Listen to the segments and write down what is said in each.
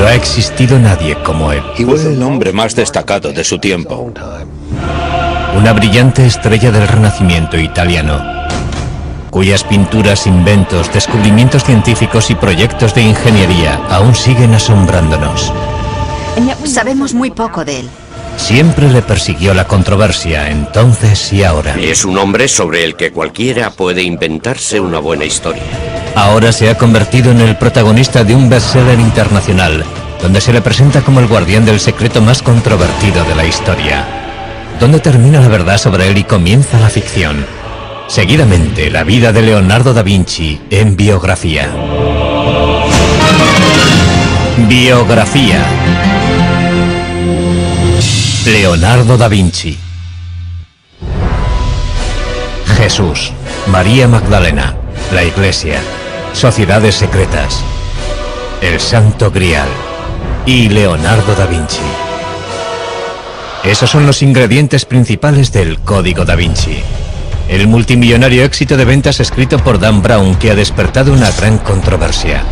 No ha existido nadie como él. Fue el hombre más destacado de su tiempo. Una brillante estrella del Renacimiento italiano, cuyas pinturas, inventos, descubrimientos científicos y proyectos de ingeniería aún siguen asombrándonos. Sabemos muy poco de él. Siempre le persiguió la controversia, entonces y ahora. Es un hombre sobre el que cualquiera puede inventarse una buena historia. Ahora se ha convertido en el protagonista de un bestseller internacional, donde se le presenta como el guardián del secreto más controvertido de la historia. ¿Dónde termina la verdad sobre él y comienza la ficción? Seguidamente, la vida de Leonardo da Vinci en biografía. Biografía. Leonardo da Vinci. Jesús, María Magdalena, la Iglesia, sociedades secretas, el Santo Grial y Leonardo da Vinci. Esos son los ingredientes principales del Código da Vinci, el multimillonario éxito de ventas escrito por Dan Brown que ha despertado una gran controversia.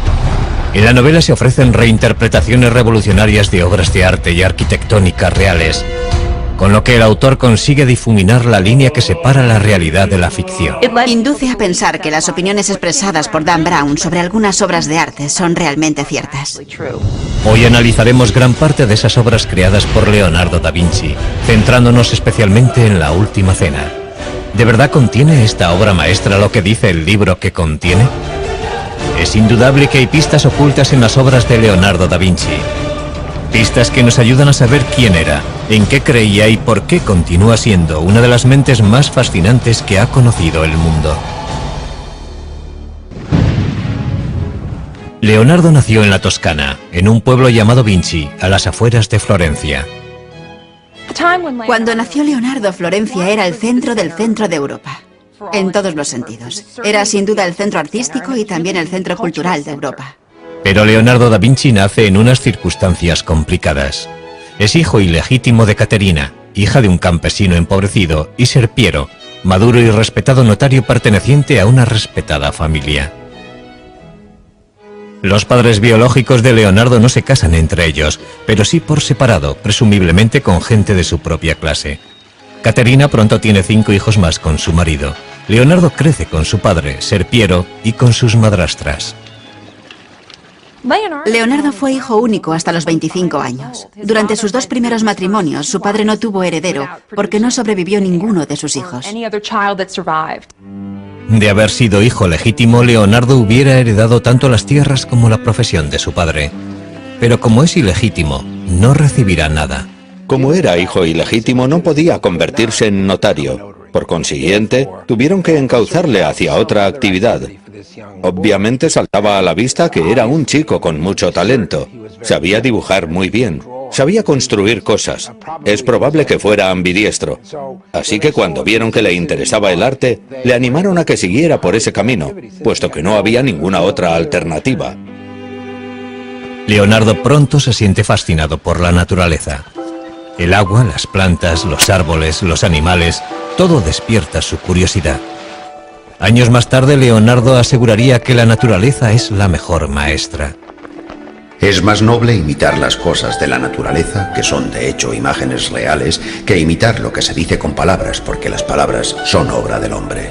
En la novela se ofrecen reinterpretaciones revolucionarias de obras de arte y arquitectónicas reales, con lo que el autor consigue difuminar la línea que separa la realidad de la ficción. Induce a pensar que las opiniones expresadas por Dan Brown sobre algunas obras de arte son realmente ciertas. Hoy analizaremos gran parte de esas obras creadas por Leonardo da Vinci, centrándonos especialmente en La Última Cena. ¿De verdad contiene esta obra maestra lo que dice el libro que contiene? Es indudable que hay pistas ocultas en las obras de Leonardo da Vinci. Pistas que nos ayudan a saber quién era, en qué creía y por qué continúa siendo una de las mentes más fascinantes que ha conocido el mundo. Leonardo nació en la Toscana, en un pueblo llamado Vinci, a las afueras de Florencia. Cuando nació Leonardo, Florencia era el centro del centro de Europa. En todos los sentidos. Era sin duda el centro artístico y también el centro cultural de Europa. Pero Leonardo da Vinci nace en unas circunstancias complicadas. Es hijo ilegítimo de Caterina, hija de un campesino empobrecido, y Serpiero, maduro y respetado notario perteneciente a una respetada familia. Los padres biológicos de Leonardo no se casan entre ellos, pero sí por separado, presumiblemente con gente de su propia clase. Caterina pronto tiene 5 hijos más con su marido. Leonardo crece con su padre, Serpiero, y con sus madrastras. Leonardo fue hijo único hasta los 25 años. Durante sus 2 primeros matrimonios, su padre no tuvo heredero, porque no sobrevivió ninguno de sus hijos. De haber sido hijo legítimo, Leonardo hubiera heredado tanto las tierras como la profesión de su padre. Pero como es ilegítimo, no recibirá nada. Como era hijo ilegítimo, no podía convertirse en notario. Por consiguiente, tuvieron que encauzarle hacia otra actividad. Obviamente saltaba a la vista que era un chico con mucho talento. Sabía dibujar muy bien. Sabía construir cosas. Es probable que fuera ambidiestro. Así que cuando vieron que le interesaba el arte, le animaron a que siguiera por ese camino, puesto que no había ninguna otra alternativa. Leonardo pronto se siente fascinado por la naturaleza. El agua, las plantas, los árboles, los animales, todo despierta su curiosidad. Años más tarde, Leonardo aseguraría que la naturaleza es la mejor maestra. Es más noble imitar las cosas de la naturaleza, que son de hecho imágenes reales, que imitar lo que se dice con palabras, porque las palabras son obra del hombre.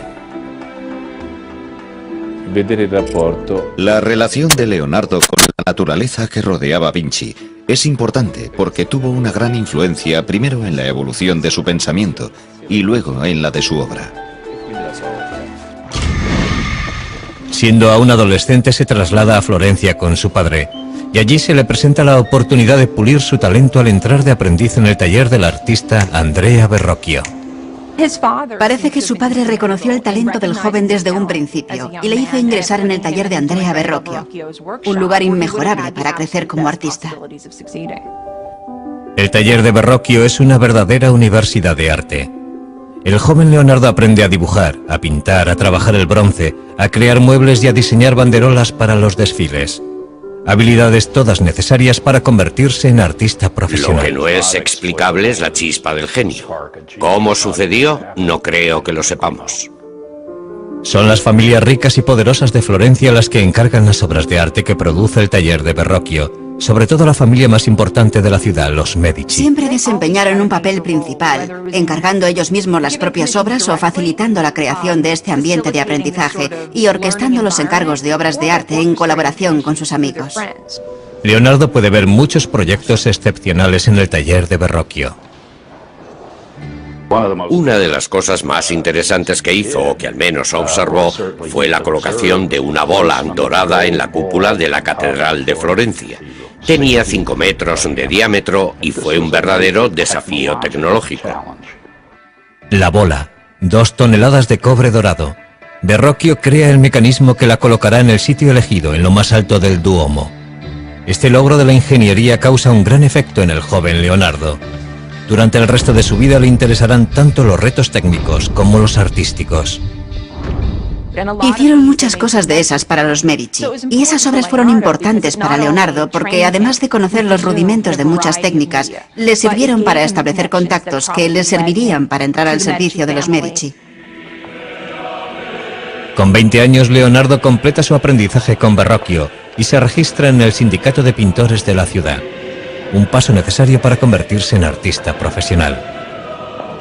La relación de Leonardo con la naturaleza que rodeaba a Vinci es importante porque tuvo una gran influencia primero en la evolución de su pensamiento y luego en la de su obra. Siendo aún adolescente, se traslada a Florencia con su padre, y allí se le presenta la oportunidad de pulir su talento al entrar de aprendiz en el taller del artista Andrea Verrocchio. Parece que su padre reconoció el talento del joven desde un principio y le hizo ingresar en el taller de Andrea Verrocchio, un lugar inmejorable para crecer como artista. El taller de Verrocchio es una verdadera universidad de arte. El joven Leonardo aprende a dibujar, a pintar, a trabajar el bronce, a crear muebles y a diseñar banderolas para los desfiles. Habilidades todas necesarias para convertirse en artista profesional. Lo que no es explicable es la chispa del genio. ¿Cómo sucedió? No creo que lo sepamos. Son las familias ricas y poderosas de Florencia las que encargan las obras de arte que produce el taller de Verrocchio, sobre todo la familia más importante de la ciudad, los Medici. Siempre desempeñaron un papel principal, encargando ellos mismos las propias obras o facilitando la creación de este ambiente de aprendizaje y orquestando los encargos de obras de arte en colaboración con sus amigos. Leonardo puede ver muchos proyectos excepcionales en el taller de Verrocchio. Una de las cosas más interesantes que hizo, o que al menos observó, fue la colocación de una bola dorada en la cúpula de la Catedral de Florencia. Tenía 5 metros de diámetro y fue un verdadero desafío tecnológico. La bola, 2 toneladas de cobre dorado. Verrocchio crea el mecanismo que la colocará en el sitio elegido, en lo más alto del Duomo. Este logro de la ingeniería causa un gran efecto en el joven Leonardo. Durante el resto de su vida le interesarán tanto los retos técnicos como los artísticos. Hicieron muchas cosas de esas para los Medici, y esas obras fueron importantes para Leonardo porque, además de conocer los rudimentos de muchas técnicas, le sirvieron para establecer contactos que le servirían para entrar al servicio de los Medici. Con 20 años, Leonardo completa su aprendizaje con Verrocchio y se registra en el sindicato de pintores de la ciudad. Un paso necesario para convertirse en artista profesional.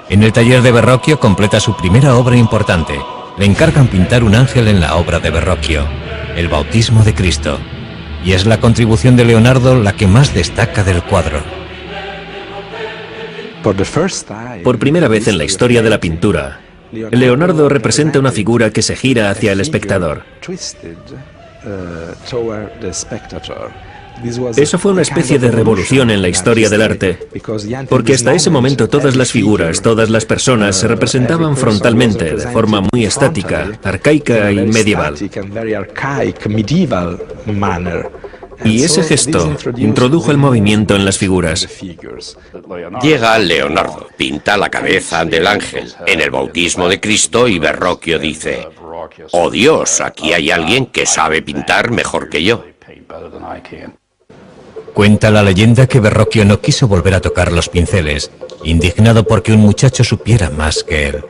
En el taller de Verrocchio completa su primera obra importante. Le encargan pintar un ángel en la obra de Verrocchio, el Bautismo de Cristo, y es la contribución de Leonardo la que más destaca del cuadro. Por primera vez en la historia de la pintura, Leonardo representa una figura que se gira hacia el espectador. Eso fue una especie de revolución en la historia del arte, porque hasta ese momento todas las figuras, todas las personas se representaban frontalmente, de forma muy estática, arcaica y medieval. Y ese gesto introdujo el movimiento en las figuras. Llega Leonardo, pinta la cabeza del ángel en el Bautismo de Cristo y Verrocchio dice: «Oh Dios, aquí hay alguien que sabe pintar mejor que yo». Cuenta la leyenda que Verrocchio no quiso volver a tocar los pinceles, indignado porque un muchacho supiera más que él.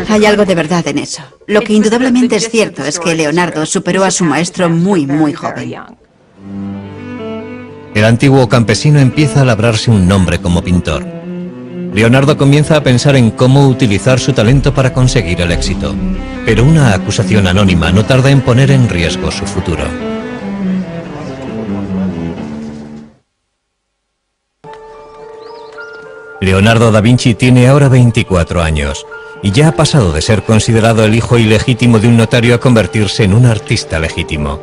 Hay algo de verdad en eso. Lo que indudablemente es cierto es que Leonardo superó a su maestro muy joven. El antiguo campesino empieza a labrarse un nombre como pintor. Leonardo comienza a pensar en cómo utilizar su talento para conseguir el éxito, pero una acusación anónima no tarda en poner en riesgo su futuro. Leonardo da Vinci tiene ahora 24 años y ya ha pasado de ser considerado el hijo ilegítimo de un notario a convertirse en un artista legítimo.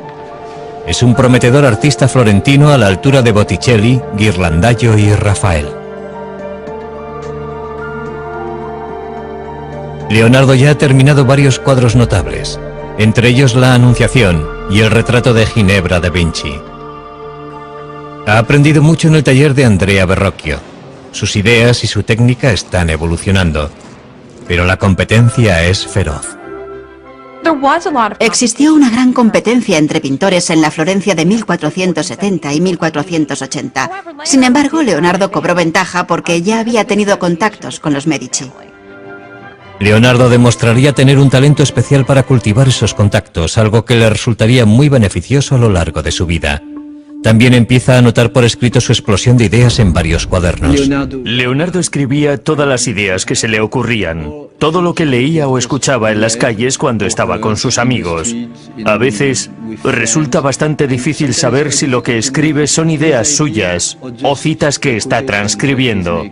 Es un prometedor artista florentino a la altura de Botticelli, Ghirlandaio y Rafael. Leonardo ya ha terminado varios cuadros notables, entre ellos la Anunciación y el retrato de Ginebra da Vinci. Ha aprendido mucho en el taller de Andrea Verrocchio. Sus ideas y su técnica están evolucionando, pero la competencia es feroz. Existió una gran competencia entre pintores en la Florencia de 1470 y 1480. Sin embargo, Leonardo cobró ventaja porque ya había tenido contactos con los Medici. Leonardo demostraría tener un talento especial para cultivar esos contactos, algo que le resultaría muy beneficioso a lo largo de su vida. También empieza a anotar por escrito su explosión de ideas en varios cuadernos. Leonardo escribía todas las ideas que se le ocurrían, todo lo que leía o escuchaba en las calles cuando estaba con sus amigos. A veces resulta bastante difícil saber si lo que escribe son ideas suyas o citas que está transcribiendo.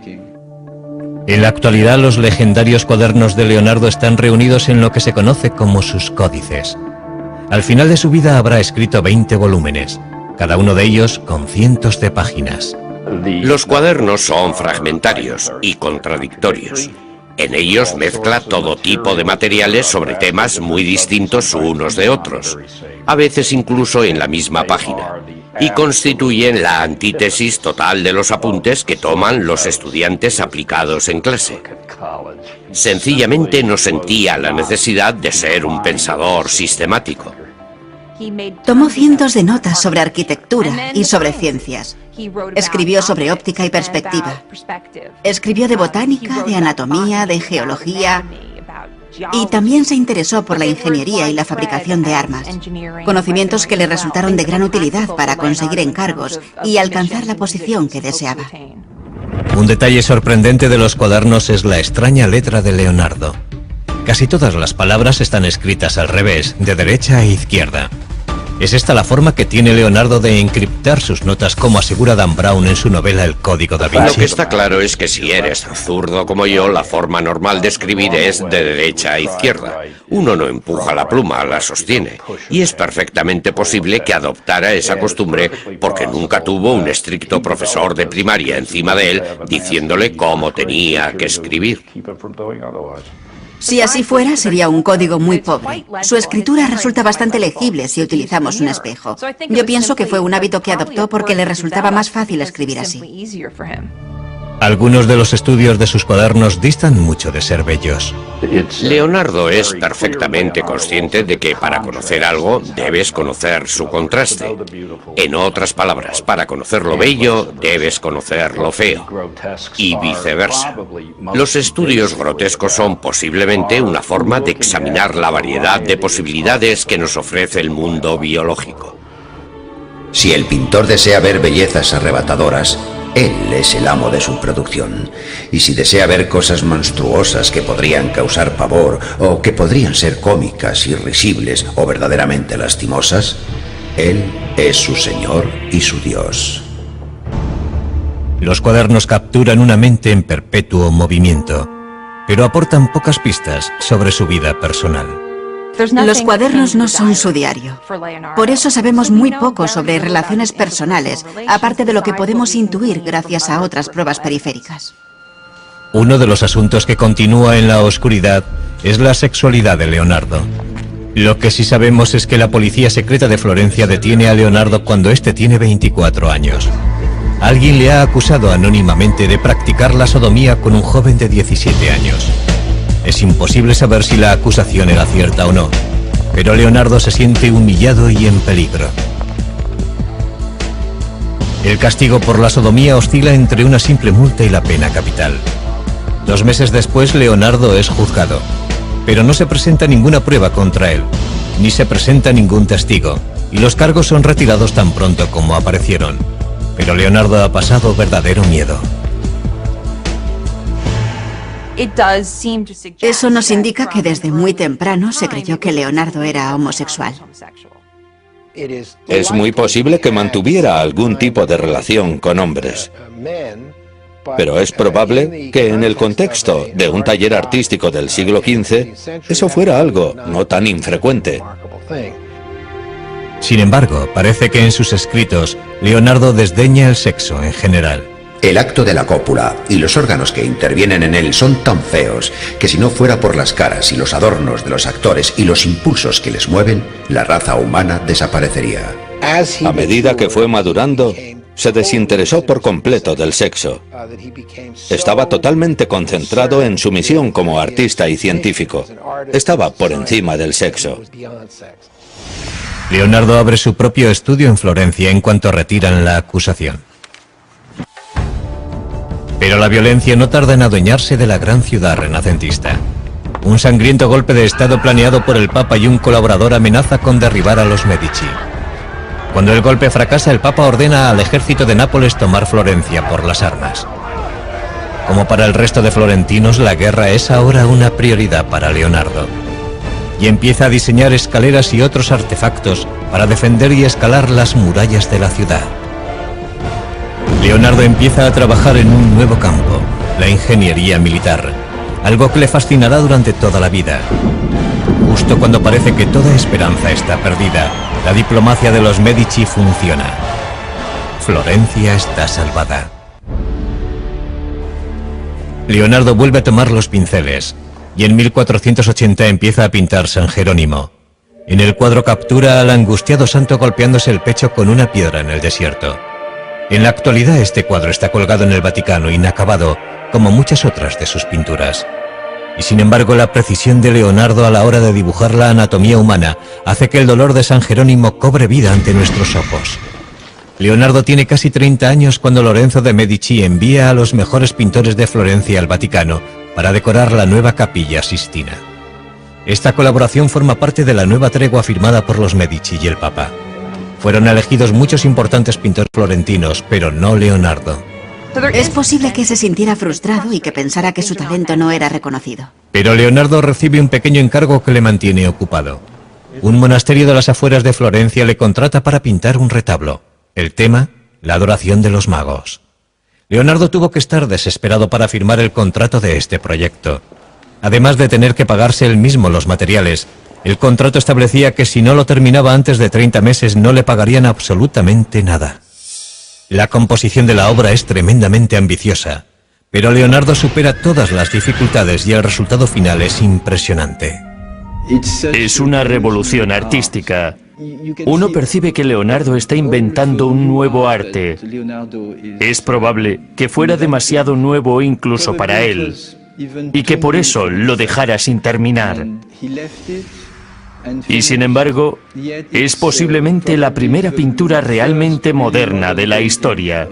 En la actualidad, los legendarios cuadernos de Leonardo están reunidos en lo que se conoce como sus códices. Al final de su vida habrá escrito 20 volúmenes. Cada uno de ellos con cientos de páginas. Los cuadernos son fragmentarios y contradictorios. En ellos mezcla todo tipo de materiales sobre temas muy distintos unos de otros, a veces incluso en la misma página, y constituyen la antítesis total de los apuntes que toman los estudiantes aplicados en clase. Sencillamente no sentía la necesidad de ser un pensador sistemático. Tomó cientos de notas sobre arquitectura y sobre ciencias. Escribió sobre óptica y perspectiva. Escribió de botánica, de anatomía, de geología. Y también se interesó por la ingeniería y la fabricación de armas, conocimientos que le resultaron de gran utilidad para conseguir encargos y alcanzar la posición que deseaba. Un detalle sorprendente de los cuadernos es la extraña letra de Leonardo. Casi todas las palabras están escritas al revés, de derecha a izquierda. ¿Es esta la forma que tiene Leonardo de encriptar sus notas, como asegura Dan Brown en su novela El Código da Vinci? Lo que está claro es que si eres zurdo como yo, la forma normal de escribir es de derecha a izquierda. Uno no empuja la pluma, la sostiene. Y es perfectamente posible que adoptara esa costumbre porque nunca tuvo un estricto profesor de primaria encima de él diciéndole cómo tenía que escribir. Si así fuera, sería un código muy pobre. Su escritura resulta bastante legible si utilizamos un espejo. Yo pienso que fue un hábito que adoptó porque le resultaba más fácil escribir así. Algunos de los estudios de sus cuadernos distan mucho de ser bellos. Leonardo es perfectamente consciente de que para conocer algo debes conocer su contraste. En otras palabras, para conocer lo bello debes conocer lo feo. Y viceversa. Los estudios grotescos son posiblemente una forma de examinar la variedad de posibilidades que nos ofrece el mundo biológico. Si el pintor desea ver bellezas arrebatadoras, él es el amo de su producción. Y si desea ver cosas monstruosas que podrían causar pavor, o que podrían ser cómicas, irrisibles o verdaderamente lastimosas, él es su señor y su dios. Los cuadernos capturan una mente en perpetuo movimiento, pero aportan pocas pistas sobre su vida personal. Los cuadernos no son su diario. Por eso sabemos muy poco sobre relaciones personales, aparte de lo que podemos intuir gracias a otras pruebas periféricas. Uno de los asuntos que continúa en la oscuridad es la sexualidad de Leonardo. Lo que sí sabemos es que la policía secreta de Florencia detiene a Leonardo cuando éste tiene 24 años. Alguien le ha acusado anónimamente de practicar la sodomía con un joven de 17 años. Es imposible saber si la acusación era cierta o no, pero Leonardo se siente humillado y en peligro. El castigo por la sodomía oscila entre una simple multa y la pena capital. 2 meses después, Leonardo es juzgado, pero no se presenta ninguna prueba contra él, ni se presenta ningún testigo, y los cargos son retirados tan pronto como aparecieron. Pero Leonardo ha pasado verdadero miedo. Eso nos indica que desde muy temprano se creyó que Leonardo era homosexual. Es muy posible que mantuviera algún tipo de relación con hombres. Pero es probable que en el contexto de un taller artístico del siglo XV, eso fuera algo no tan infrecuente. Sin embargo, parece que en sus escritos, Leonardo desdeña el sexo en general. El acto de la cópula y los órganos que intervienen en él son tan feos que si no fuera por las caras y los adornos de los actores y los impulsos que les mueven, la raza humana desaparecería. A medida que fue madurando, se desinteresó por completo del sexo. Estaba totalmente concentrado en su misión como artista y científico. Estaba por encima del sexo. Leonardo abre su propio estudio en Florencia en cuanto retiran la acusación. Pero la violencia no tarda en adueñarse de la gran ciudad renacentista. Un sangriento golpe de estado planeado por el Papa y un colaborador amenaza con derribar a los Medici. Cuando el golpe fracasa, el Papa ordena al ejército de Nápoles tomar Florencia por las armas. Como para el resto de florentinos, la guerra es ahora una prioridad para Leonardo. Y empieza a diseñar escaleras y otros artefactos para defender y escalar las murallas de la ciudad. Leonardo empieza a trabajar en un nuevo campo, la ingeniería militar, algo que le fascinará durante toda la vida. Justo cuando parece que toda esperanza está perdida, la diplomacia de los Medici funciona. Florencia está salvada. Leonardo vuelve a tomar los pinceles, y en 1480 empieza a pintar San Jerónimo. En el cuadro captura al angustiado santo golpeándose el pecho con una piedra en el desierto. En la actualidad este cuadro está colgado en el Vaticano inacabado, como muchas otras de sus pinturas. Y sin embargo la precisión de Leonardo a la hora de dibujar la anatomía humana hace que el dolor de San Jerónimo cobre vida ante nuestros ojos. Leonardo tiene casi 30 años cuando Lorenzo de Medici envía a los mejores pintores de Florencia al Vaticano para decorar la nueva capilla Sistina. Esta colaboración forma parte de la nueva tregua firmada por los Medici y el Papa. Fueron elegidos muchos importantes pintores florentinos, pero no Leonardo. Es posible que se sintiera frustrado y que pensara que su talento no era reconocido. Pero Leonardo recibe un pequeño encargo que le mantiene ocupado. Un monasterio de las afueras de Florencia le contrata para pintar un retablo. El tema, la adoración de los magos. Leonardo tuvo que estar desesperado para firmar el contrato de este proyecto. Además de tener que pagarse él mismo los materiales, el contrato establecía que si no lo terminaba antes de 30 meses no le pagarían absolutamente nada. La composición de la obra es tremendamente ambiciosa, pero Leonardo supera todas las dificultades y el resultado final es impresionante. Es una revolución artística. Uno percibe que Leonardo está inventando un nuevo arte. Es probable que fuera demasiado nuevo incluso para él, y que por eso lo dejara sin terminar. Y sin embargo, es posiblemente la primera pintura realmente moderna de la historia.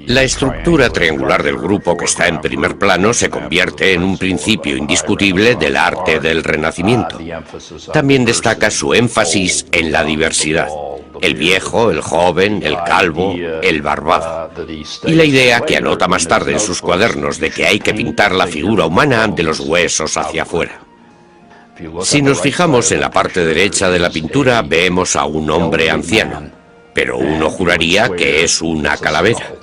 La estructura triangular del grupo que está en primer plano se convierte en un principio indiscutible del arte del Renacimiento. También destaca su énfasis en la diversidad. El viejo, el joven, el calvo, el barbado. Y la idea que anota más tarde en sus cuadernos de que hay que pintar la figura humana de los huesos hacia afuera. Si nos fijamos en la parte derecha de la pintura, vemos a un hombre anciano, pero uno juraría que es una calavera.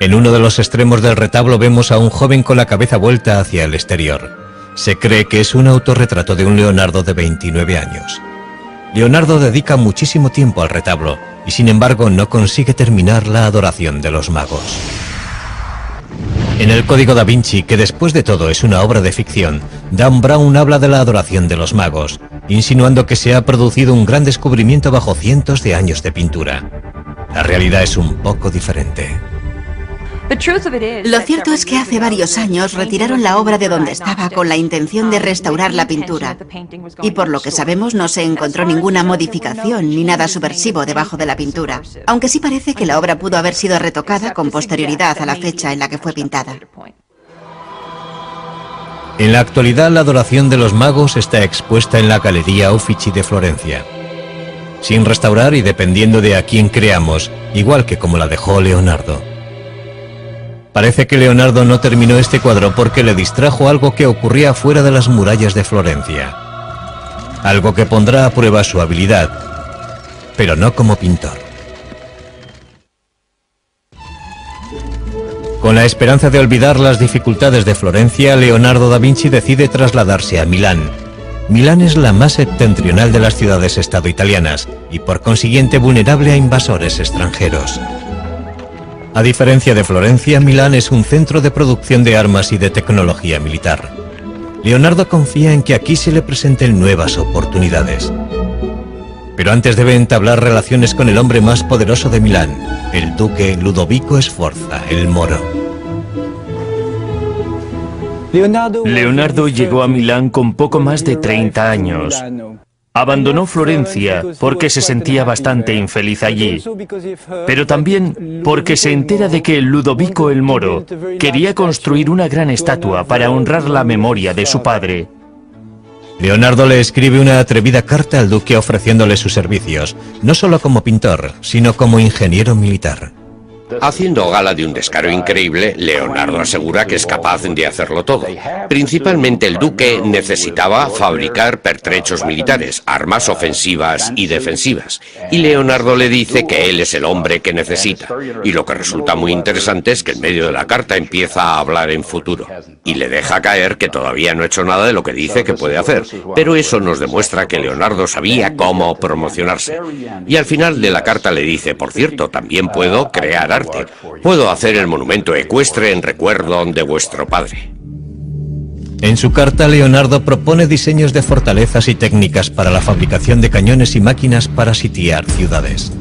En uno de los extremos del retablo vemos a un joven con la cabeza vuelta hacia el exterior. Se cree que es un autorretrato de un Leonardo de 29 años. Leonardo dedica muchísimo tiempo al retablo y sin embargo no consigue terminar la adoración de los magos. En el Código da Vinci, que después de todo es una obra de ficción, Dan Brown habla de la adoración de los magos, insinuando que se ha producido un gran descubrimiento bajo cientos de años de pintura. La realidad es un poco diferente. Lo cierto es que hace varios años retiraron la obra de donde estaba con la intención de restaurar la pintura. Y por lo que sabemos no se encontró ninguna modificación ni nada subversivo debajo de la pintura. Aunque sí parece que la obra pudo haber sido retocada con posterioridad a la fecha en la que fue pintada. En la actualidad la adoración de los magos está expuesta en la Galería Uffizi de Florencia. Sin restaurar y dependiendo de a quién creamos, igual que como la dejó Leonardo. Parece que Leonardo no terminó este cuadro porque le distrajo algo que ocurría fuera de las murallas de Florencia. Algo que pondrá a prueba su habilidad, pero no como pintor. Con la esperanza de olvidar las dificultades de Florencia, Leonardo da Vinci decide trasladarse a Milán. Milán es la más septentrional de las ciudades-estado italianas y por consiguiente vulnerable a invasores extranjeros. A diferencia de Florencia, Milán es un centro de producción de armas y de tecnología militar. Leonardo confía en que aquí se le presenten nuevas oportunidades. Pero antes debe entablar relaciones con el hombre más poderoso de Milán, el duque Ludovico Sforza, el Moro. Leonardo llegó a Milán con poco más de 30 años. Abandonó Florencia porque se sentía bastante infeliz allí, pero también porque se entera de que Ludovico el Moro quería construir una gran estatua para honrar la memoria de su padre. Leonardo le escribe una atrevida carta al duque ofreciéndole sus servicios, no solo como pintor, sino como ingeniero militar. Haciendo gala de un descaro increíble, Leonardo asegura que es capaz de hacerlo todo. Principalmente el duque necesitaba fabricar pertrechos militares, armas ofensivas y defensivas. Y Leonardo le dice que él es el hombre que necesita. Y lo que resulta muy interesante es que en medio de la carta empieza a hablar en futuro. Y le deja caer que todavía no ha hecho nada de lo que dice que puede hacer. Pero eso nos demuestra que Leonardo sabía cómo promocionarse. Y al final de la carta le dice, por cierto, también puedo crear arte. Puedo hacer el monumento ecuestre en recuerdo de vuestro padre. En su carta, Leonardo propone diseños de fortalezas y técnicas para la fabricación de cañones y máquinas para sitiar ciudades.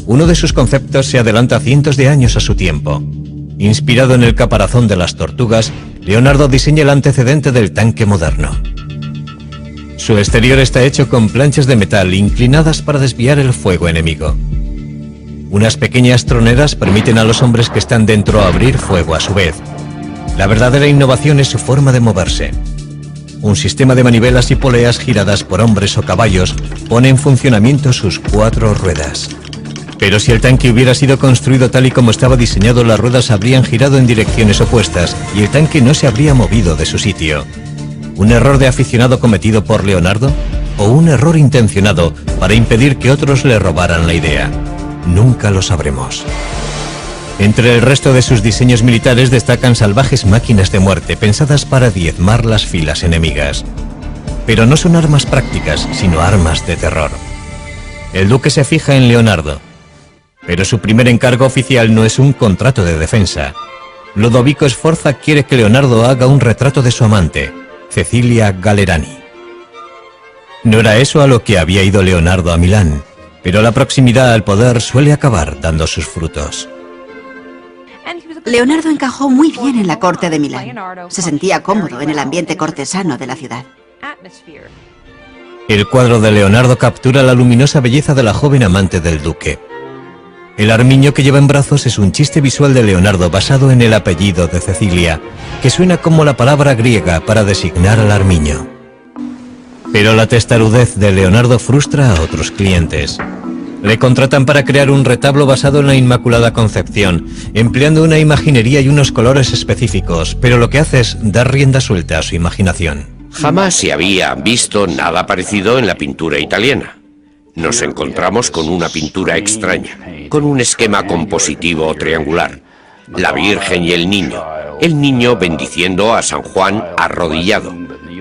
Uno de sus conceptos se adelanta cientos de años a su tiempo. Inspirado en el caparazón de las tortugas, Leonardo diseña el antecedente del tanque moderno. Su exterior está hecho con planchas de metal inclinadas para desviar el fuego enemigo. Unas pequeñas troneras permiten a los hombres que están dentro abrir fuego a su vez. La verdadera innovación es su forma de moverse. Un sistema de manivelas y poleas giradas por hombres o caballos pone en funcionamiento sus 4 ruedas. Pero si el tanque hubiera sido construido tal y como estaba diseñado, las ruedas habrían girado en direcciones opuestas y el tanque no se habría movido de su sitio. ¿Un error de aficionado cometido por Leonardo? ¿O un error intencionado para impedir que otros le robaran la idea? Nunca lo sabremos. Entre el resto de sus diseños militares destacan salvajes máquinas de muerte pensadas para diezmar las filas enemigas. Pero no son armas prácticas, sino armas de terror. El duque se fija en Leonardo. Pero su primer encargo oficial no es un contrato de defensa. Ludovico Sforza quiere que Leonardo haga un retrato de su amante, Cecilia Gallerani. No era eso a lo que había ido Leonardo a Milán, pero la proximidad al poder suele acabar dando sus frutos. Leonardo encajó muy bien en la corte de Milán. Se sentía cómodo en el ambiente cortesano de la ciudad. El cuadro de Leonardo captura la luminosa belleza de la joven amante del duque. El armiño que lleva en brazos es un chiste visual de Leonardo basado en el apellido de Cecilia, que suena como la palabra griega para designar al armiño. Pero la testarudez de Leonardo frustra a otros clientes. Le contratan para crear un retablo basado en la Inmaculada Concepción, empleando una imaginería y unos colores específicos, pero lo que hace es dar rienda suelta a su imaginación. Jamás se había visto nada parecido en la pintura italiana. Nos encontramos con una pintura extraña, con un esquema compositivo triangular. La Virgen y el niño bendiciendo a San Juan arrodillado,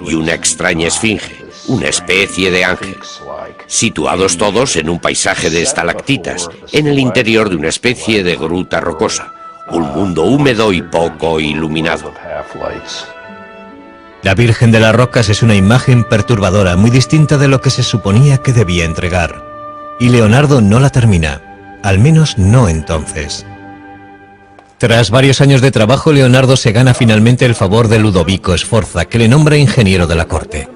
y una extraña esfinge, una especie de ángel, situados todos en un paisaje de estalactitas, en el interior de una especie de gruta rocosa, un mundo húmedo y poco iluminado. La Virgen de las Rocas es una imagen perturbadora, muy distinta de lo que se suponía que debía entregar. Y Leonardo no la termina, al menos no entonces. Tras varios años de trabajo, Leonardo se gana finalmente el favor de Ludovico Sforza, que le nombra ingeniero de la corte.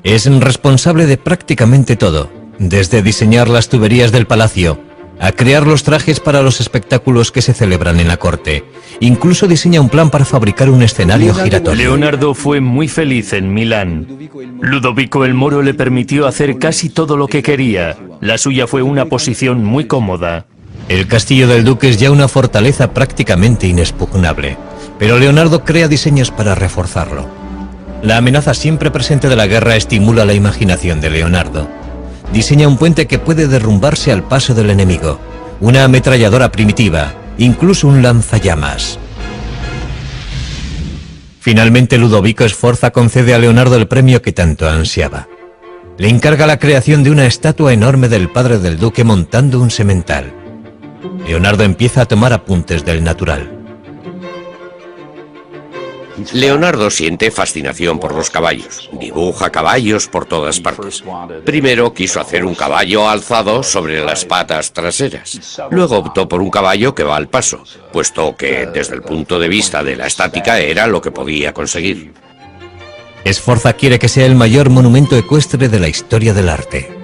Es responsable de prácticamente todo, desde diseñar las tuberías del palacio, a crear los trajes para los espectáculos que se celebran en la corte. Incluso diseña un plan para fabricar un escenario giratorio. Leonardo fue muy feliz en Milán. Ludovico el Moro le permitió hacer casi todo lo que quería. La suya fue una posición muy cómoda. El castillo del duque es ya una fortaleza prácticamente inexpugnable, pero Leonardo crea diseños para reforzarlo. La amenaza siempre presente de la guerra estimula la imaginación de Leonardo. Diseña un puente que puede derrumbarse al paso del enemigo, una ametralladora primitiva, incluso un lanzallamas. Finalmente Ludovico Sforza concede a Leonardo el premio que tanto ansiaba. Le encarga la creación de una estatua enorme del padre del duque montando un semental. Leonardo empieza a tomar apuntes del natural. Leonardo siente fascinación por los caballos. Dibuja caballos por todas partes. Primero quiso hacer un caballo alzado sobre las patas traseras. Luego optó por un caballo que va al paso, puesto que desde el punto de vista de la estática era lo que podía conseguir. Sforza quiere que sea el mayor monumento ecuestre de la historia del arte.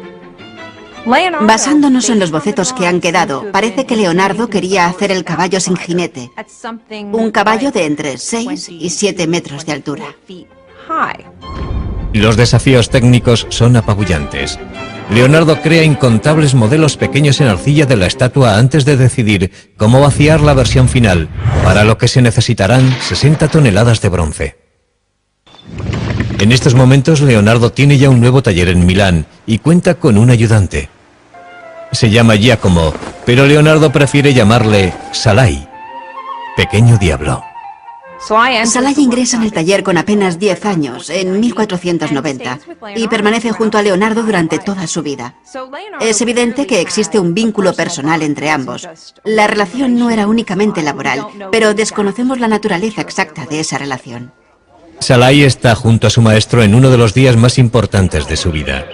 Basándonos en los bocetos que han quedado, parece que Leonardo quería hacer el caballo sin jinete. Un caballo de entre 6 y 7 metros de altura. Los desafíos técnicos son apabullantes. Leonardo crea incontables modelos pequeños en arcilla de la estatua antes de decidir cómo vaciar la versión final, para lo que se necesitarán 60 toneladas de bronce. En estos momentos Leonardo tiene ya un nuevo taller en Milán y cuenta con un ayudante. Se llama Giacomo, pero Leonardo prefiere llamarle Salai, pequeño diablo. Salai ingresa en el taller con apenas 10 años, en 1490, y permanece junto a Leonardo durante toda su vida. Es evidente que existe un vínculo personal entre ambos. La relación no era únicamente laboral, pero desconocemos la naturaleza exacta de esa relación. Salai está junto a su maestro en uno de los días más importantes de su vida.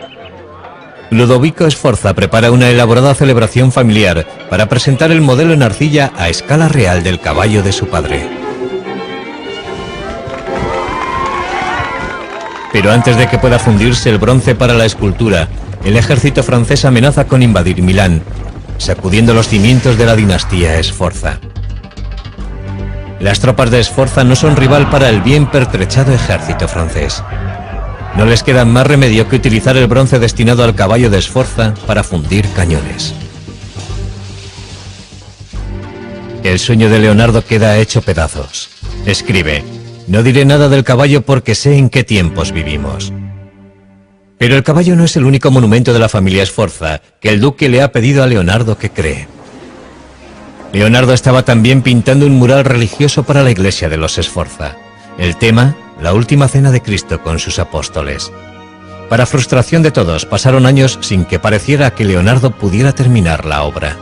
Ludovico Sforza prepara una elaborada celebración familiar para presentar el modelo en arcilla a escala real del caballo de su padre. Pero antes de que pueda fundirse el bronce para la escultura, el ejército francés amenaza con invadir Milán, sacudiendo los cimientos de la dinastía Sforza. Las tropas de Sforza no son rival para el bien pertrechado ejército francés. No les queda más remedio que utilizar el bronce destinado al caballo de Sforza para fundir cañones. El sueño de Leonardo queda hecho pedazos. Escribe: no diré nada del caballo porque sé en qué tiempos vivimos. Pero el caballo no es el único monumento de la familia Sforza que el duque le ha pedido a Leonardo que cree. Leonardo estaba también pintando un mural religioso para la iglesia de los Sforza. El tema, la última cena de Cristo con sus apóstoles. Para frustración de todos, pasaron años sin que pareciera que Leonardo pudiera terminar la obra.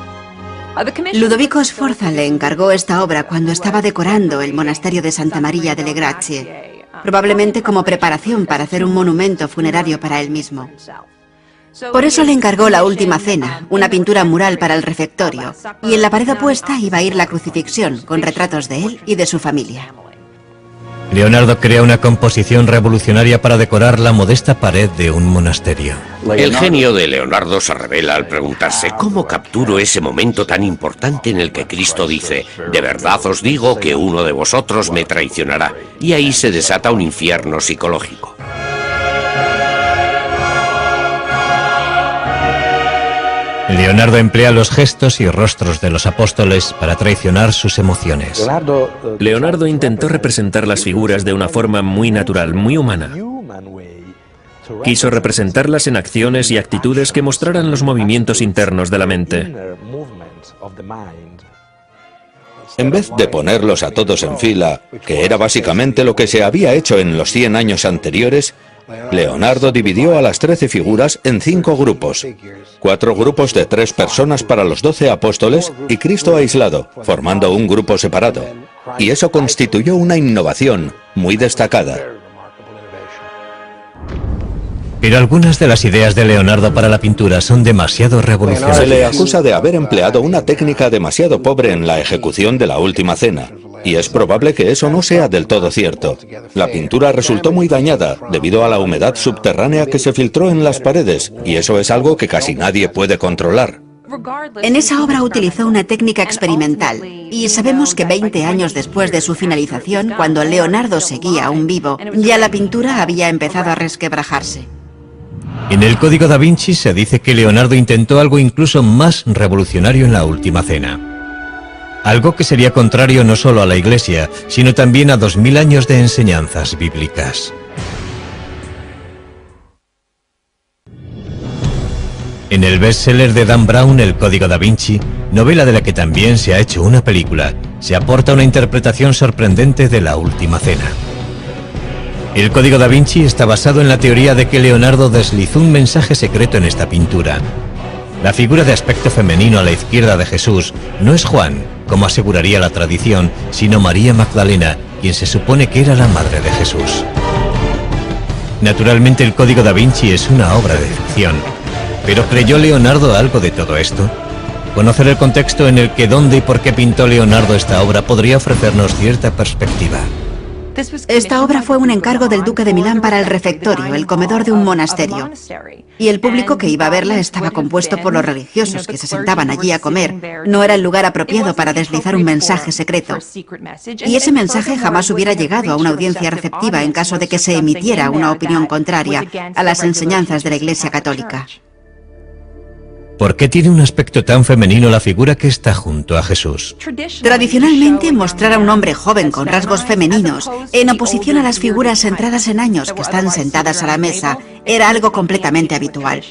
Ludovico Sforza le encargó esta obra cuando estaba decorando el monasterio de Santa Maria delle Grazie, probablemente como preparación para hacer un monumento funerario para él mismo. Por eso le encargó la última cena, una pintura mural para el refectorio, y en la pared opuesta iba a ir la crucifixión, con retratos de él y de su familia. Leonardo crea una composición revolucionaria para decorar la modesta pared de un monasterio. El genio de Leonardo se revela al preguntarse: ¿cómo capturo ese momento tan importante en el que Cristo dice: de verdad os digo que uno de vosotros me traicionará? Y ahí se desata un infierno psicológico. Leonardo emplea los gestos y rostros de los apóstoles para traicionar sus emociones. Leonardo intentó representar las figuras de una forma muy natural, muy humana. Quiso representarlas en acciones y actitudes que mostraran los movimientos internos de la mente. En vez de ponerlos a todos en fila, que era básicamente lo que se había hecho en los 100 años anteriores, Leonardo dividió a las 13 figuras en 5 grupos. 4 grupos de 3 personas para los 12 apóstoles y Cristo aislado, formando un grupo separado. Y eso constituyó una innovación muy destacada. Pero algunas de las ideas de Leonardo para la pintura son demasiado revolucionarias. Se le acusa de haber empleado una técnica demasiado pobre en la ejecución de la última cena. Y es probable que eso no sea del todo cierto. La pintura resultó muy dañada debido a la humedad subterránea que se filtró en las paredes, y eso es algo que casi nadie puede controlar. En esa obra utilizó una técnica experimental, y sabemos que 20 años después de su finalización, cuando Leonardo seguía aún vivo, ya la pintura había empezado a resquebrajarse. En el Código da Vinci se dice que Leonardo intentó algo incluso más revolucionario en la última cena. Algo que sería contrario no solo a la Iglesia, sino también a 2000 años de enseñanzas bíblicas. En el bestseller de Dan Brown, El Código da Vinci, novela de la que también se ha hecho una película, se aporta una interpretación sorprendente de la última cena. El Código da Vinci está basado en la teoría de que Leonardo deslizó un mensaje secreto en esta pintura. La figura de aspecto femenino a la izquierda de Jesús no es Juan, como aseguraría la tradición, sino María Magdalena, quien se supone que era la madre de Jesús. Naturalmente el Código da Vinci es una obra de ficción, pero ¿creyó Leonardo algo de todo esto? Conocer el contexto en el que, dónde y por qué pintó Leonardo esta obra podría ofrecernos cierta perspectiva. Esta obra fue un encargo del duque de Milán para el refectorio, el comedor de un monasterio. Y el público que iba a verla estaba compuesto por los religiosos que se sentaban allí a comer. No era el lugar apropiado para deslizar un mensaje secreto. Y ese mensaje jamás hubiera llegado a una audiencia receptiva en caso de que se emitiera una opinión contraria a las enseñanzas de la Iglesia Católica. ¿Por qué tiene un aspecto tan femenino la figura que está junto a Jesús? Tradicionalmente, mostrar a un hombre joven con rasgos femeninos, en oposición a las figuras centradas en años que están sentadas a la mesa, era algo completamente habitual.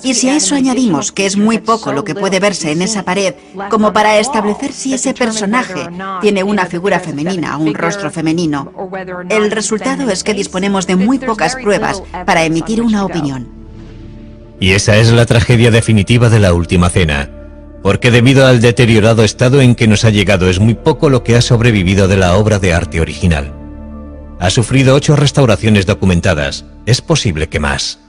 Y si a eso añadimos que es muy poco lo que puede verse en esa pared, como para establecer si ese personaje tiene una figura femenina o un rostro femenino, el resultado es que disponemos de muy pocas pruebas para emitir una opinión. Y esa es la tragedia definitiva de la última cena, porque debido al deteriorado estado en que nos ha llegado es muy poco lo que ha sobrevivido de la obra de arte original. Ha sufrido 8 restauraciones documentadas, es posible que más.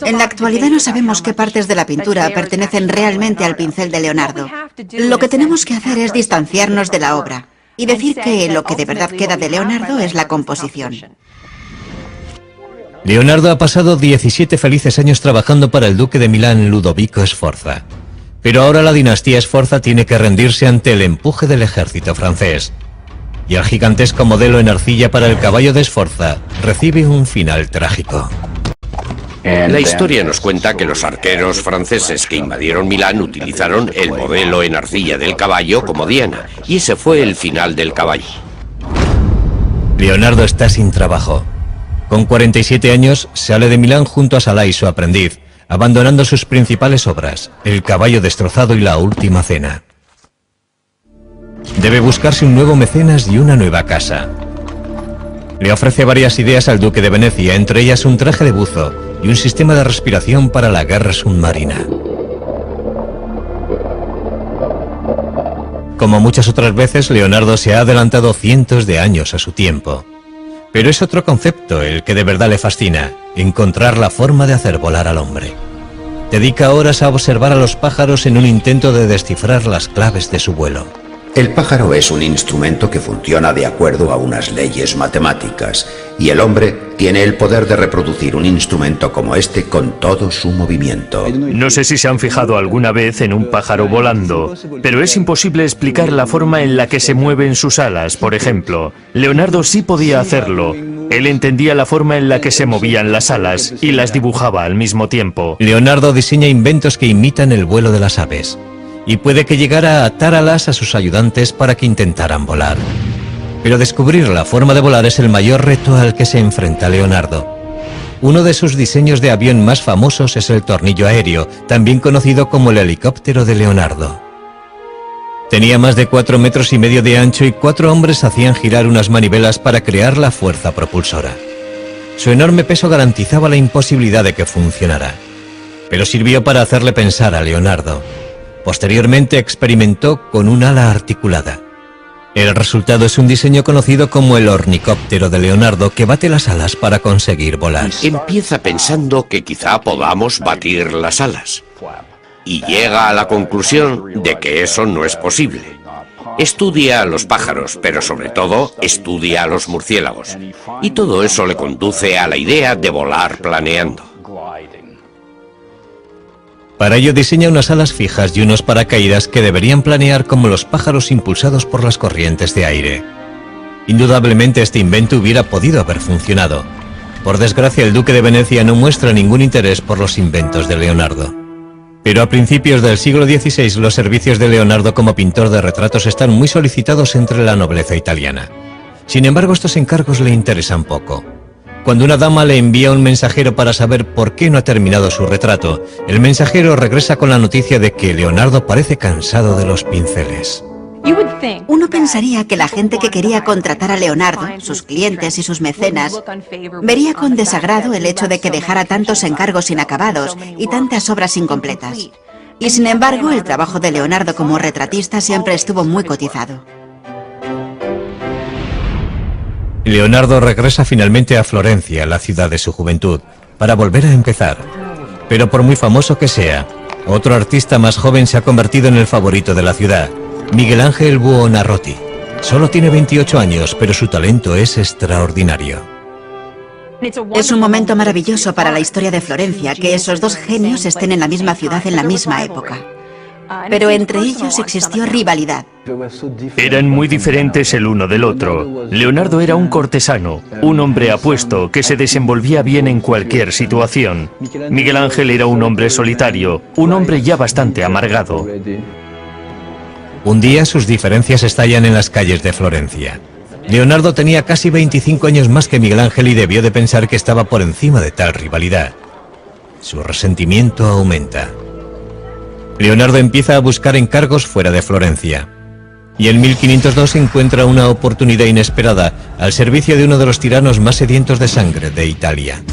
En la actualidad no sabemos qué partes de la pintura pertenecen realmente al pincel de Leonardo. Lo que tenemos que hacer es distanciarnos de la obra y decir que lo que de verdad queda de Leonardo es la composición. Leonardo ha pasado 17 felices años trabajando para el duque de Milán, Ludovico Sforza. Pero ahora la dinastía Sforza tiene que rendirse ante el empuje del ejército francés. y el gigantesco modelo en arcilla para el caballo de Sforza recibe un final trágico. La historia nos cuenta que los arqueros franceses que invadieron Milán utilizaron el modelo en arcilla del caballo como diana, y ese fue el final del caballo. Leonardo está sin trabajo. Con 47 años sale de Milán junto a Salai, su aprendiz, abandonando sus principales obras, El caballo destrozado y La última cena. Debe buscarse un nuevo mecenas y una nueva casa. Le ofrece varias ideas al duque de Venecia, entre ellas un traje de buzo y un sistema de respiración para la guerra submarina. Como muchas otras veces, Leonardo se ha adelantado cientos de años a su tiempo. Pero es otro concepto el que de verdad le fascina, encontrar la forma de hacer volar al hombre. Dedica horas a observar a los pájaros en un intento de descifrar las claves de su vuelo. El pájaro es un instrumento que funciona de acuerdo a unas leyes matemáticas, y el hombre tiene el poder de reproducir un instrumento como este con todo su movimiento. No sé si se han fijado alguna vez en un pájaro volando, pero es imposible explicar la forma en la que se mueven sus alas, por ejemplo. Leonardo sí podía hacerlo. Él entendía la forma en la que se movían las alas y las dibujaba al mismo tiempo. Leonardo diseña inventos que imitan el vuelo de las aves, y puede que llegara a atar alas a sus ayudantes para que intentaran volar. Pero descubrir la forma de volar es el mayor reto al que se enfrenta Leonardo. Uno de sus diseños de avión más famosos es el tornillo aéreo, también conocido como el helicóptero de Leonardo. Tenía más de 4,5 metros de ancho y 4 hombres hacían girar unas manivelas para crear la fuerza propulsora. Su enorme peso garantizaba la imposibilidad de que funcionara, pero sirvió para hacerle pensar a Leonardo. Posteriormente experimentó con un ala articulada. El resultado es un diseño conocido como el ornicóptero de Leonardo, que bate las alas para conseguir volar. Empieza pensando que quizá podamos batir las alas, y llega a la conclusión de que eso no es posible. Estudia a los pájaros, pero sobre todo estudia a los murciélagos, y todo eso le conduce a la idea de volar planeando. Para ello diseña unas alas fijas y unos paracaídas que deberían planear como los pájaros impulsados por las corrientes de aire. Indudablemente este invento hubiera podido haber funcionado. Por desgracia, el duque de Venecia no muestra ningún interés por los inventos de Leonardo. Pero a principios del siglo XVI los servicios de Leonardo como pintor de retratos están muy solicitados entre la nobleza italiana. Sin embargo, estos encargos le interesan poco. Cuando una dama le envía un mensajero para saber por qué no ha terminado su retrato, el mensajero regresa con la noticia de que Leonardo parece cansado de los pinceles. Uno pensaría que la gente que quería contratar a Leonardo, sus clientes y sus mecenas, vería con desagrado el hecho de que dejara tantos encargos inacabados y tantas obras incompletas. Y sin embargo, el trabajo de Leonardo como retratista siempre estuvo muy cotizado. Leonardo regresa finalmente a Florencia, la ciudad de su juventud, para volver a empezar. Pero por muy famoso que sea, otro artista más joven se ha convertido en el favorito de la ciudad, Miguel Ángel Buonarroti. Solo tiene 28 años, pero su talento es extraordinario. Es un momento maravilloso para la historia de Florencia que esos dos genios estén en la misma ciudad en la misma época. Pero entre ellos existió rivalidad. Eran muy diferentes el uno del otro. Leonardo era un cortesano, un hombre apuesto que se desenvolvía bien en cualquier situación. Miguel Ángel era un hombre solitario, un hombre ya bastante amargado. Un día sus diferencias estallan en las calles de Florencia. Leonardo tenía casi 25 años más que Miguel Ángel y debió de pensar que estaba por encima de tal rivalidad. Su resentimiento aumenta. Leonardo empieza a buscar encargos fuera de Florencia. Y en 1502 encuentra una oportunidad inesperada al servicio de uno de los tiranos más sedientos de sangre de Italia.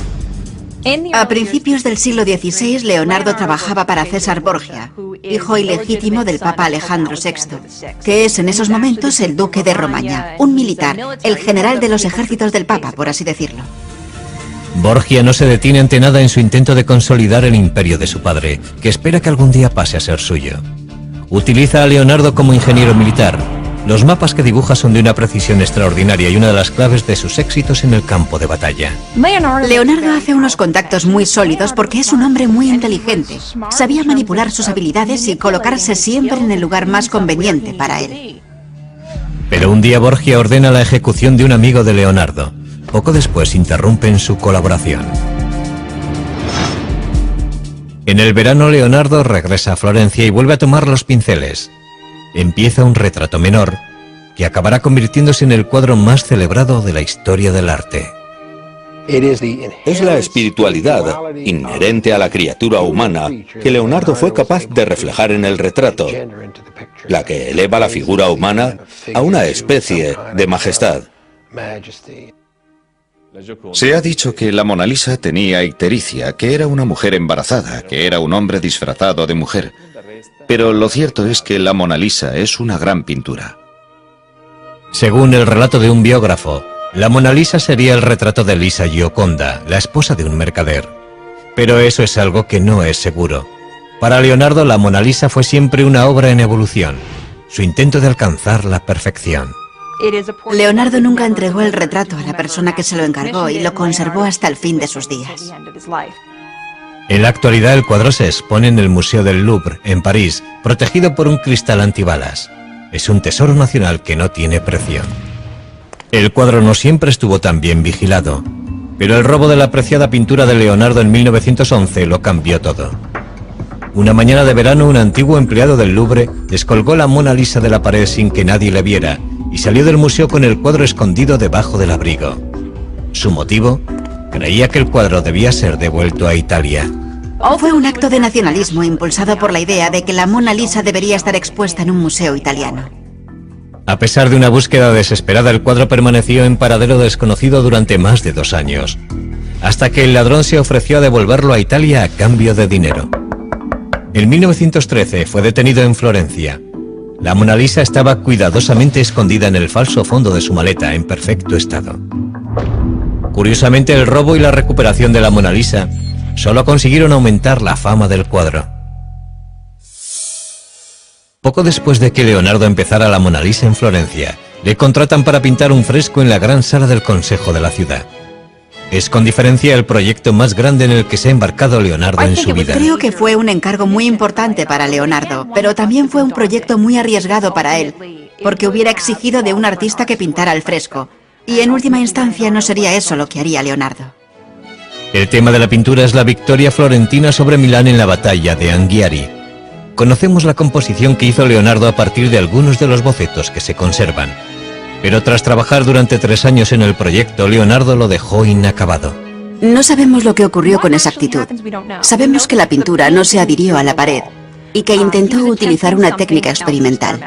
A principios del siglo XVI, Leonardo trabajaba para César Borgia, hijo ilegítimo del Papa Alejandro VI, que es en esos momentos el duque de Romaña, un militar, el general de los ejércitos del Papa, por así decirlo. Borgia no se detiene ante nada en su intento de consolidar el imperio de su padre, que espera que algún día pase a ser suyo. Utiliza a Leonardo como ingeniero militar. Los mapas que dibuja son de una precisión extraordinaria y una de las claves de sus éxitos en el campo de batalla. Leonardo hace unos contactos muy sólidos porque es un hombre muy inteligente. Sabía manipular sus habilidades y colocarse siempre en el lugar más conveniente para él. Pero un día Borgia ordena la ejecución de un amigo de Leonardo. Poco después interrumpen su colaboración. En el verano Leonardo regresa a Florencia y vuelve a tomar los pinceles. Empieza un retrato menor que acabará convirtiéndose en el cuadro más celebrado de la historia del arte. Es la espiritualidad inherente a la criatura humana que Leonardo fue capaz de reflejar en el retrato, la que eleva la figura humana a una especie de majestad. Se ha dicho que la Mona Lisa tenía ictericia, que era una mujer embarazada, que era un hombre disfrazado de mujer. Pero lo cierto es que la Mona Lisa es una gran pintura. Según el relato de un biógrafo, la Mona Lisa sería el retrato de Lisa Gioconda, la esposa de un mercader. Pero eso es algo que no es seguro. Para Leonardo, la Mona Lisa fue siempre una obra en evolución, su intento de alcanzar la perfección. Leonardo nunca entregó el retrato a la persona que se lo encargó y lo conservó hasta el fin de sus días. En la actualidad el cuadro se expone en el Museo del Louvre, en París, protegido por un cristal antibalas. Es un tesoro nacional que no tiene precio. El cuadro no siempre estuvo tan bien vigilado, pero el robo de la apreciada pintura de Leonardo en 1911 lo cambió todo. Una mañana de verano, un antiguo empleado del Louvre descolgó la Mona Lisa de la pared sin que nadie le viera y salió del museo con el cuadro escondido debajo del abrigo. ¿Su motivo? Creía que el cuadro debía ser devuelto a Italia. Fue un acto de nacionalismo impulsado por la idea de que la Mona Lisa debería estar expuesta en un museo italiano. A pesar de una búsqueda desesperada, el cuadro permaneció en paradero desconocido durante más de 2 años, hasta que el ladrón se ofreció a devolverlo a Italia a cambio de dinero. En 1913 fue detenido en Florencia. La Mona Lisa estaba cuidadosamente escondida en el falso fondo de su maleta, en perfecto estado. Curiosamente, el robo y la recuperación de la Mona Lisa solo consiguieron aumentar la fama del cuadro. Poco después de que Leonardo empezara la Mona Lisa en Florencia, le contratan para pintar un fresco en la gran sala del Consejo de la ciudad. Es con diferencia el proyecto más grande en el que se ha embarcado Leonardo en su vida. Creo que fue un encargo muy importante para Leonardo, pero también fue un proyecto muy arriesgado para él, porque hubiera exigido de un artista que pintara el fresco, y en última instancia no sería eso lo que haría Leonardo. El tema de la pintura es la victoria florentina sobre Milán en la batalla de Anghiari. Conocemos la composición que hizo Leonardo a partir de algunos de los bocetos que se conservan. Pero tras trabajar durante 3 años en el proyecto, Leonardo lo dejó inacabado. No sabemos lo que ocurrió con exactitud. Sabemos que la pintura no se adhirió a la pared y que intentó utilizar una técnica experimental.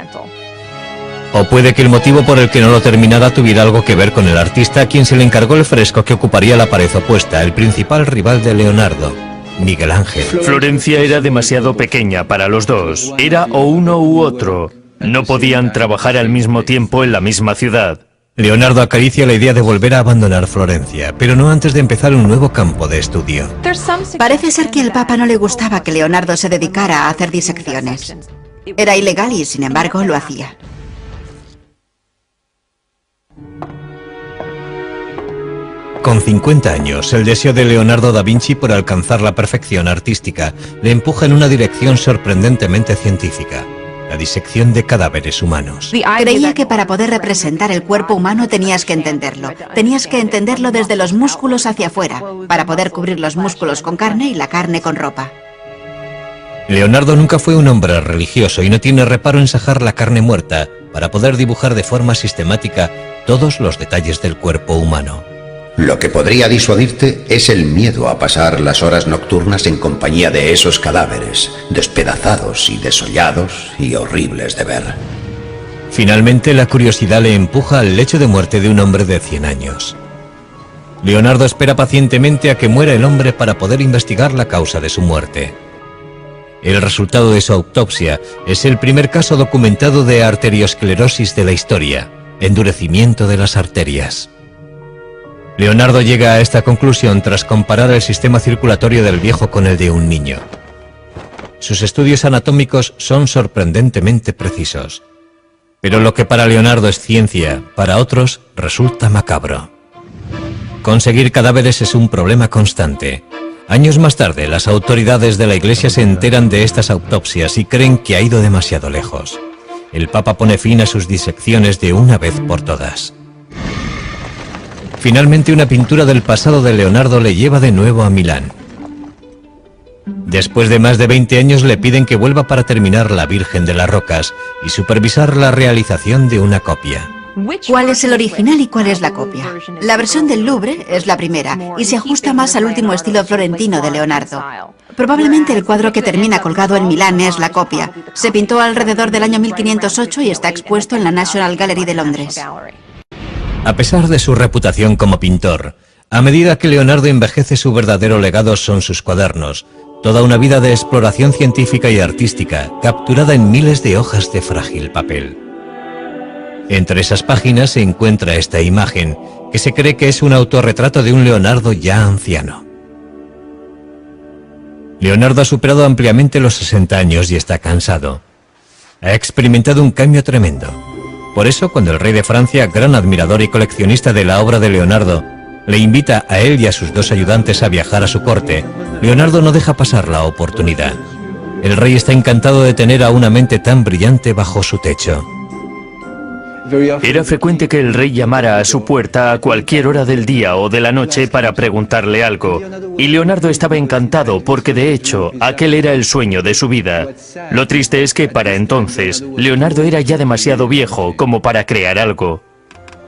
O puede que el motivo por el que no lo terminara tuviera algo que ver con el artista a quien se le encargó el fresco que ocuparía la pared opuesta, el principal rival de Leonardo, Miguel Ángel. Florencia era demasiado pequeña para los dos. Era o uno u otro. No podían trabajar al mismo tiempo en la misma ciudad. Leonardo acaricia la idea de volver a abandonar Florencia, pero no antes de empezar un nuevo campo de estudio. Parece ser que al Papa no le gustaba que Leonardo se dedicara a hacer disecciones. Era ilegal y, sin embargo, lo hacía. Con 50 años, el deseo de Leonardo da Vinci por alcanzar la perfección artística le empuja en una dirección sorprendentemente científica: la disección de cadáveres humanos. Creía que para poder representar el cuerpo humano tenías que entenderlo. Tenías que entenderlo desde los músculos hacia afuera, para poder cubrir los músculos con carne y la carne con ropa. Leonardo nunca fue un hombre religioso y no tiene reparo en sajar la carne muerta para poder dibujar de forma sistemática todos los detalles del cuerpo humano. Lo que podría disuadirte es el miedo a pasar las horas nocturnas en compañía de esos cadáveres, despedazados y desollados y horribles de ver. Finalmente, la curiosidad le empuja al lecho de muerte de un hombre de 100 años. Leonardo espera pacientemente a que muera el hombre para poder investigar la causa de su muerte. El resultado de su autopsia es el primer caso documentado de arteriosclerosis de la historia, endurecimiento de las arterias. Leonardo llega a esta conclusión tras comparar el sistema circulatorio del viejo con el de un niño. Sus estudios anatómicos son sorprendentemente precisos. Pero lo que para Leonardo es ciencia, para otros resulta macabro. Conseguir cadáveres es un problema constante. Años más tarde, las autoridades de la Iglesia se enteran de estas autopsias y creen que ha ido demasiado lejos. el Papa pone fin a sus disecciones de una vez por todas. Finalmente, una pintura del pasado de Leonardo le lleva de nuevo a Milán. Después de más de 20 años le piden que vuelva para terminar La Virgen de las Rocas y supervisar la realización de una copia. ¿Cuál es el original y cuál es la copia? La versión del Louvre es la primera y se ajusta más al último estilo florentino de Leonardo. Probablemente el cuadro que termina colgado en Milán es la copia. Se pintó alrededor del año 1508 y está expuesto en la National Gallery de Londres. A pesar de su reputación como pintor, a medida que Leonardo envejece, su verdadero legado son sus cuadernos, toda una vida de exploración científica y artística, capturada en miles de hojas de frágil papel. Entre esas páginas se encuentra esta imagen, que se cree que es un autorretrato de un Leonardo ya anciano. Leonardo ha superado ampliamente los 60 años y está cansado. Ha experimentado un cambio tremendo. Por eso, cuando el rey de Francia, gran admirador y coleccionista de la obra de Leonardo, le invita a él y a sus 2 ayudantes a viajar a su corte, Leonardo no deja pasar la oportunidad. El rey está encantado de tener a una mente tan brillante bajo su techo. Era frecuente que el rey llamara a su puerta a cualquier hora del día o de la noche para preguntarle algo, y Leonardo estaba encantado porque de hecho aquel era el sueño de su vida. Lo triste es que para entonces Leonardo era ya demasiado viejo como para crear algo.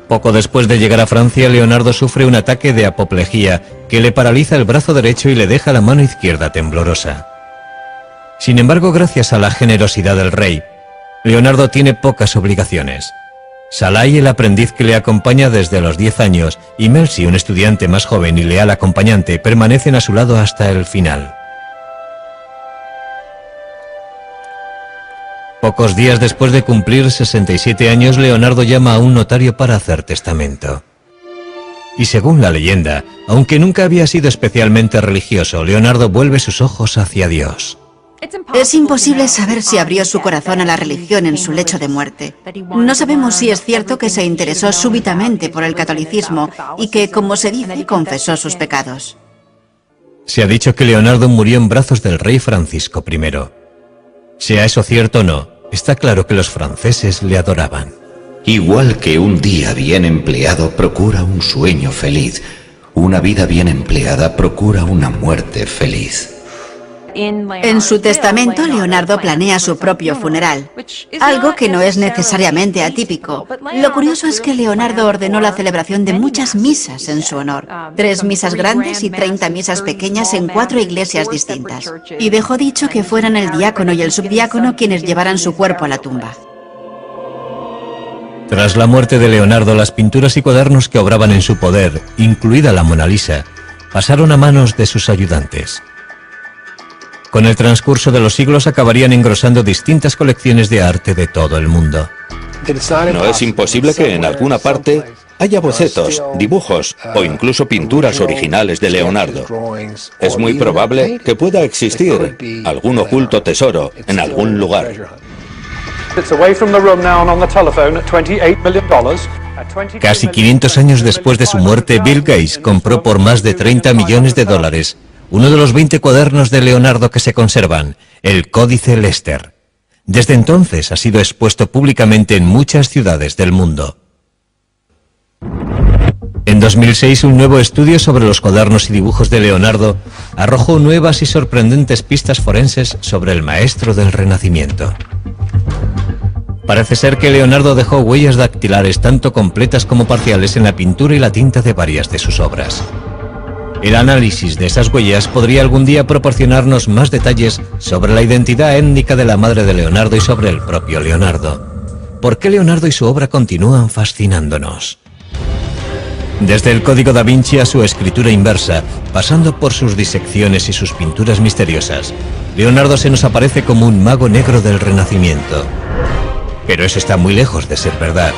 Poco después de llegar a Francia, Leonardo sufre un ataque de apoplejía que le paraliza el brazo derecho y le deja la mano izquierda temblorosa. Sin embargo, gracias a la generosidad del rey, Leonardo tiene pocas obligaciones. Salai, el aprendiz que le acompaña desde los 10 años, y Melzi, un estudiante más joven y leal acompañante, permanecen a su lado hasta el final. Pocos días después de cumplir 67 años, Leonardo llama a un notario para hacer testamento. Y según la leyenda, aunque nunca había sido especialmente religioso, Leonardo vuelve sus ojos hacia Dios. Es imposible saber si abrió su corazón a la religión en su lecho de muerte. No sabemos si es cierto que se interesó súbitamente por el catolicismo y que, como se dice, confesó sus pecados. Se ha dicho que Leonardo murió en brazos del rey Francisco I. Sea eso cierto o no, está claro que los franceses le adoraban. Igual que un día bien empleado procura un sueño feliz, una vida bien empleada procura una muerte feliz. En su testamento, Leonardo planea su propio funeral, algo que no es necesariamente atípico. Lo curioso es que Leonardo ordenó la celebración de muchas misas en su honor, 3 misas grandes y 30 misas pequeñas en 4 iglesias distintas, y dejó dicho que fueran el diácono y el subdiácono quienes llevaran su cuerpo a la tumba. Tras la muerte de Leonardo, las pinturas y cuadernos que obraban en su poder, incluida la Mona Lisa, pasaron a manos de sus ayudantes. Con el transcurso de los siglos acabarían engrosando distintas colecciones de arte de todo el mundo. No es imposible que en alguna parte haya bocetos, dibujos o incluso pinturas originales de Leonardo. Es muy probable que pueda existir algún oculto tesoro en algún lugar. Casi 500 años después de su muerte, Bill Gates compró por más de $30 millones uno de los 20 cuadernos de Leonardo que se conservan, el Códice Lester. Desde entonces ha sido expuesto públicamente en muchas ciudades del mundo. En 2006, un nuevo estudio sobre los cuadernos y dibujos de Leonardo arrojó nuevas y sorprendentes pistas forenses sobre el maestro del Renacimiento. Parece ser que Leonardo dejó huellas dactilares tanto completas como parciales en la pintura y la tinta de varias de sus obras. El análisis de esas huellas podría algún día proporcionarnos más detalles sobre la identidad étnica de la madre de Leonardo y sobre el propio Leonardo. ¿Por qué Leonardo y su obra continúan fascinándonos? Desde el Código da Vinci a su escritura inversa, pasando por sus disecciones y sus pinturas misteriosas, Leonardo se nos aparece como un mago negro del Renacimiento. Pero eso está muy lejos de ser verdad.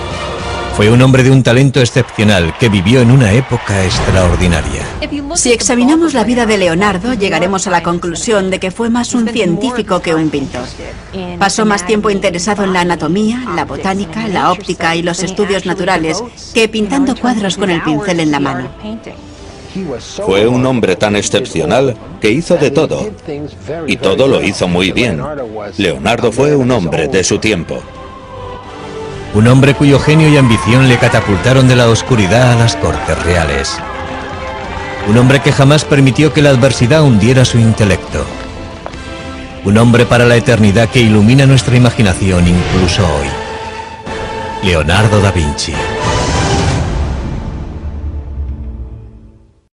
Fue un hombre de un talento excepcional que vivió en una época extraordinaria. Si examinamos la vida de Leonardo, llegaremos a la conclusión de que fue más un científico que un pintor. Pasó más tiempo interesado en la anatomía, la botánica, la óptica y los estudios naturales que pintando cuadros con el pincel en la mano. Fue un hombre tan excepcional que hizo de todo, y todo lo hizo muy bien. Leonardo fue un hombre de su tiempo. Un hombre cuyo genio y ambición le catapultaron de la oscuridad a las cortes reales. Un hombre que jamás permitió que la adversidad hundiera su intelecto. Un hombre para la eternidad que ilumina nuestra imaginación incluso hoy. Leonardo da Vinci.